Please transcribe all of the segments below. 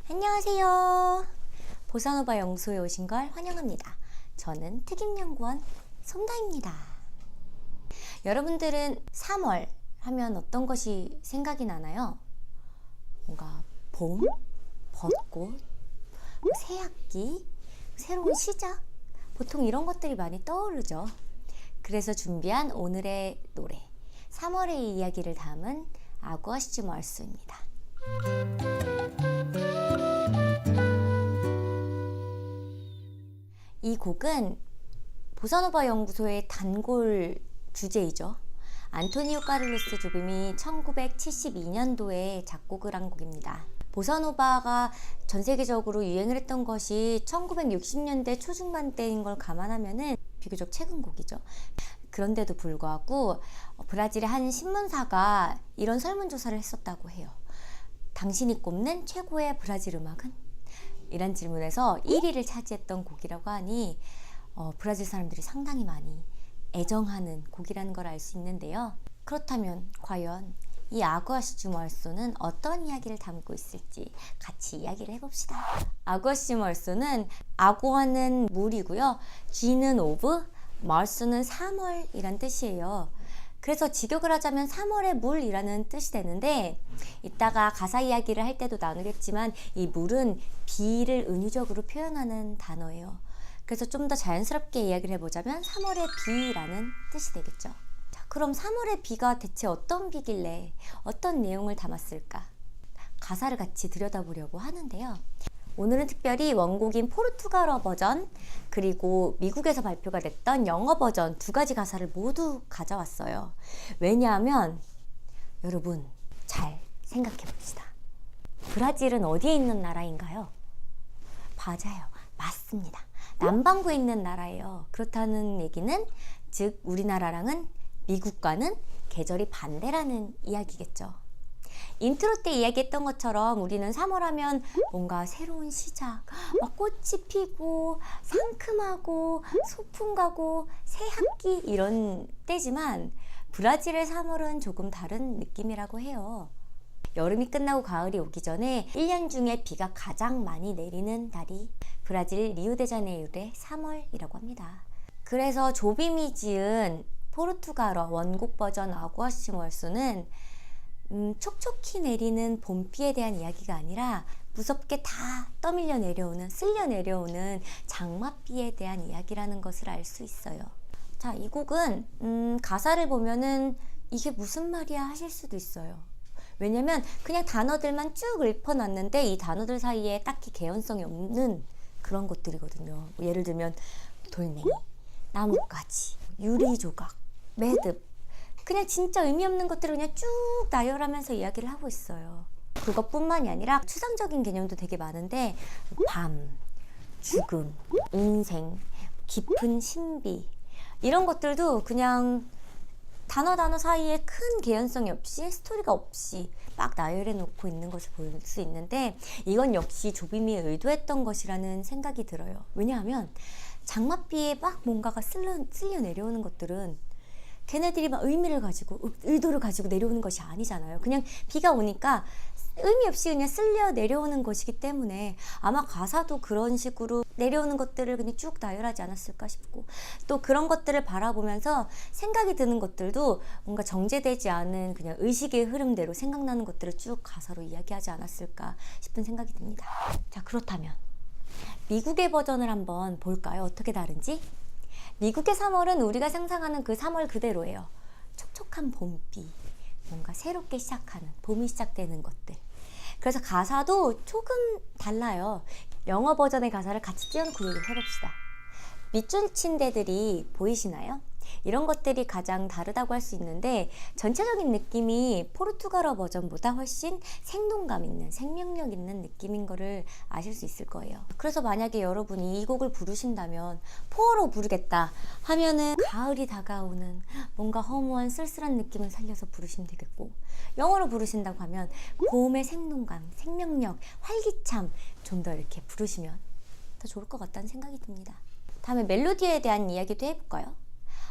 안녕하세요. 보사노바 영소에 오신 걸 환영합니다. 저는 특임연구원 솜다입니다. 여러분들은 3월 하면 어떤 것이 생각이 나나요? 뭔가 봄, 벚꽃, 새학기, 새로운 시작, 보통 이런 것들이 많이 떠오르죠. 그래서 준비한 오늘의 노래, 3월의 이야기를 담은 아구아시즈 멀소입니다. 이 곡은 보사노바 연구소의 단골 주제이죠. 안토니오 카를로스 조빔이 1972년도에 작곡을 한 곡입니다. 보사노바가 전 세계적으로 유행을 했던 것이 1960년대 초중반 때인 걸 감안하면은 비교적 최근 곡이죠. 그런데도 불구하고 브라질의 한 신문사가 이런 설문조사를 했었다고 해요. 당신이 꼽는 최고의 브라질 음악은? 이란 질문에서 1위를 차지했던 곡이라고 하니 브라질 사람들이 상당히 많이 애정하는 곡이라는 걸 알 수 있는데요. 그렇다면 과연 이 아구아시즈 멀소는 어떤 이야기를 담고 있을지 같이 이야기를 해봅시다. 아구아시즈 멀소는 아구아는 물이고요. G는 오브, 멀소는 3월이란 뜻이에요. 그래서 직역을 하자면 3월의 물이라는 뜻이 되는데, 이따가 가사 이야기를 할 때도 나누겠지만 이 물은 비를 은유적으로 표현하는 단어예요. 그래서 좀 더 자연스럽게 이야기를 해보자면 3월의 비라는 뜻이 되겠죠. 자, 그럼 3월의 비가 대체 어떤 비길래 어떤 내용을 담았을까? 가사를 같이 들여다보려고 하는데요. 오늘은 특별히 원곡인 포르투갈어 버전 그리고 미국에서 발표가 됐던 영어 버전 두 가지 가사를 모두 가져왔어요. 왜냐하면 여러분 잘 생각해 봅시다. 브라질은 어디에 있는 나라인가요? 맞아요. 맞습니다. 남반구에 있는 나라예요. 그렇다는 얘기는 즉 우리나라랑은 미국과는 계절이 반대라는 이야기겠죠. 인트로 때 이야기했던 것처럼 우리는 3월 하면 뭔가 새로운 시작, 막 꽃이 피고 상큼하고 소풍 가고 새학기 이런 때지만 브라질의 3월은 조금 다른 느낌이라고 해요. 여름이 끝나고 가을이 오기 전에 1년 중에 비가 가장 많이 내리는 달이 브라질 리우데자네이루의 3월이라고 합니다. 그래서 조빔이 지은 포르투갈어 원곡 버전 아구아시즈 멀소는 촉촉히 내리는 봄비에 대한 이야기가 아니라 무섭게 다 떠밀려 내려오는, 쓸려 내려오는 장맛비에 대한 이야기라는 것을 알 수 있어요. 자, 이 곡은 가사를 보면은 이게 무슨 말이야 하실 수도 있어요. 왜냐면 그냥 단어들만 쭉 읊어놨는데 이 단어들 사이에 딱히 개연성이 없는 그런 것들이거든요. 예를 들면 돌멩이, 나뭇가지, 유리조각, 매듭, 그냥 진짜 의미 없는 것들을 그냥 쭉 나열하면서 이야기를 하고 있어요. 그것뿐만이 아니라 추상적인 개념도 되게 많은데 밤, 죽음, 인생, 깊은 신비 이런 것들도 그냥 단어 사이에 큰 개연성이 없이 스토리가 없이 막 나열해 놓고 있는 것을 볼 수 있는데 이건 역시 조빔이 의도했던 것이라는 생각이 들어요. 왜냐하면 장맛비에 막 뭔가가 쓸려 내려오는 것들은 걔네들이 막 의미를 가지고 의도를 가지고 내려오는 것이 아니잖아요. 그냥 비가 오니까 의미 없이 그냥 쓸려 내려오는 것이기 때문에 아마 가사도 그런 식으로 내려오는 것들을 그냥 쭉 나열하지 않았을까 싶고, 또 그런 것들을 바라보면서 생각이 드는 것들도 뭔가 정제되지 않은 그냥 의식의 흐름대로 생각나는 것들을 쭉 가사로 이야기하지 않았을까 싶은 생각이 듭니다. 자, 그렇다면 미국의 버전을 한번 볼까요? 어떻게 다른지? 미국의 3월은 우리가 상상하는 그 3월 그대로예요. 촉촉한 봄비, 뭔가 새롭게 시작하는, 봄이 시작되는 것들. 그래서 가사도 조금 달라요. 영어 버전의 가사를 같이 띄워놓고 얘기를 해봅시다. 밑줄 친 데들이 보이시나요? 이런 것들이 가장 다르다고 할 수 있는데 전체적인 느낌이 포르투갈어 버전보다 훨씬 생동감 있는, 생명력 있는 느낌인 거를 아실 수 있을 거예요. 그래서 만약에 여러분이 이 곡을 부르신다면 포어로 부르겠다 하면은 가을이 다가오는 뭔가 허무한 쓸쓸한 느낌을 살려서 부르시면 되겠고, 영어로 부르신다고 하면 봄의 생동감, 생명력, 활기참 좀 더 이렇게 부르시면 더 좋을 것 같다는 생각이 듭니다. 다음에 멜로디에 대한 이야기도 해볼까요?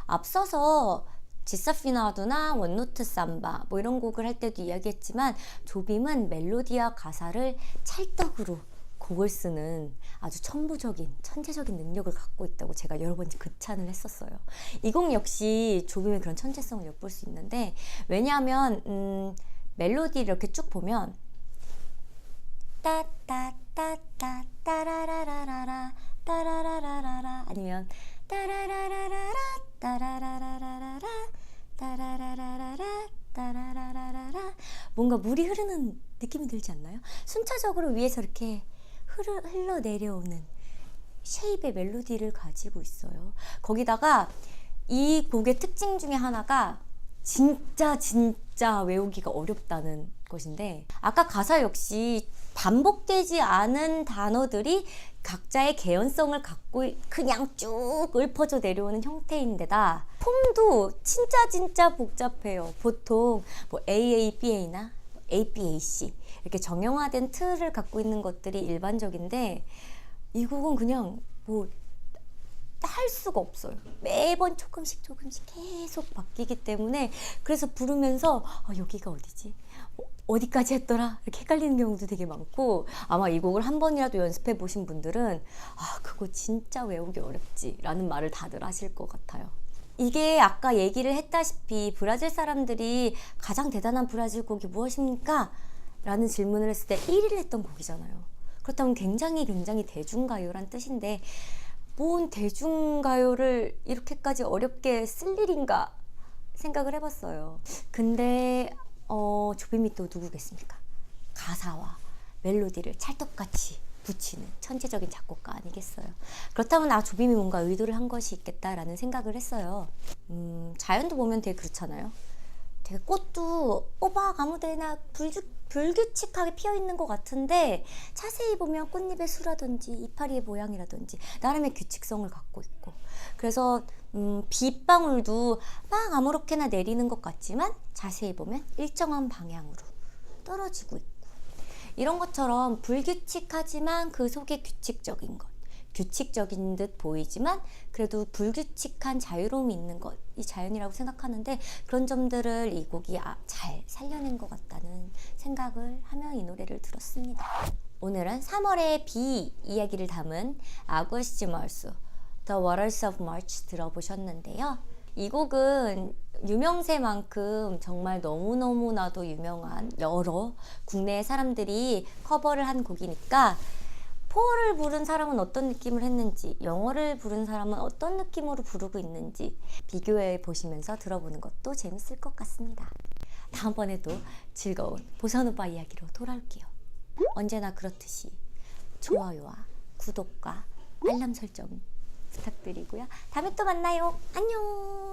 앞서서 지사피나두나 원노트 삼바 뭐 이런 곡을 할 때도 이야기했지만 조빔은 멜로디와 가사를 찰떡으로 곡을 쓰는 아주 천부적인 천재적인 능력을 갖고 있다고 제가 여러 번 극찬을 했었어요. 이 곡 역시 조빔의 그런 천재성을 엿볼 수 있는데, 왜냐하면 멜로디를 이렇게 쭉 보면 따따따따 따라라라라라 따라라라라라 아니면 따라라라라라 따라라라라라 따라라라라라 따라라라라라 뭔가 물이 흐르는 느낌이 들지 않나요? 순차적으로 위에서 이렇게 흘러내려오는 쉐입의 멜로디를 가지고 있어요. 거기다가 이 곡의 특징 중에 하나가 진짜 외우기가 어렵다는 것인데, 아까 가사 역시 반복되지 않은 단어들이 각자의 개연성을 갖고 그냥 쭉 읊어져 내려오는 형태인데다 폼도 진짜 복잡해요. 보통 뭐 AABA나 ABAC 이렇게 정형화된 틀을 갖고 있는 것들이 일반적인데, 이 곡은 그냥 뭐 할 수가 없어요. 매번 조금씩 계속 바뀌기 때문에, 그래서 부르면서 여기가 어디지? 어디까지 했더라? 이렇게 헷갈리는 경우도 되게 많고, 아마 이 곡을 한 번이라도 연습해 보신 분들은 그거 진짜 외우기 어렵지 라는 말을 다들 하실 것 같아요. 이게 아까 얘기를 했다시피 브라질 사람들이 가장 대단한 브라질 곡이 무엇입니까? 라는 질문을 했을 때 1위를 했던 곡이잖아요. 그렇다면 굉장히 대중가요란 뜻인데, 뭔 대중가요를 이렇게까지 어렵게 쓸 일인가 생각을 해봤어요. 근데 조빔이 또 누구겠습니까? 가사와 멜로디를 찰떡같이 붙이는 천재적인 작곡가 아니겠어요. 그렇다면 조빔이 뭔가 의도를 한 것이 있겠다라는 생각을 했어요. 자연도 보면 되게 그렇잖아요. 되게 꽃도 막 아무데나 불규칙하게 피어있는 것 같은데, 자세히 보면 꽃잎의 수라든지 이파리의 모양이라든지 나름의 규칙성을 갖고 있고, 그래서 빗방울도 막 아무렇게나 내리는 것 같지만 자세히 보면 일정한 방향으로 떨어지고 있고, 이런 것처럼 불규칙하지만 그 속에 규칙적인 것, 규칙적인 듯 보이지만 그래도 불규칙한 자유로움이 있는 것, 이 자연이라고 생각하는데, 그런 점들을 이 곡이 잘 살려낸 것 같다는 생각을 하며 이 노래를 들었습니다. 오늘은 3월의 비 이야기를 담은 아구스티 마르소 The Waters of March 들어보셨는데요. 이 곡은 유명세만큼 정말 너무나도 유명한 여러 국내 사람들이 커버를 한 곡이니까, 포어를 부른 사람은 어떤 느낌을 했는지, 영어를 부른 사람은 어떤 느낌으로 부르고 있는지 비교해 보시면서 들어보는 것도 재밌을 것 같습니다. 다음번에도 즐거운 보사노바 이야기로 돌아올게요. 언제나 그렇듯이 좋아요와 구독과 알람 설정 부탁드리고요. 다음에 또 만나요. 안녕.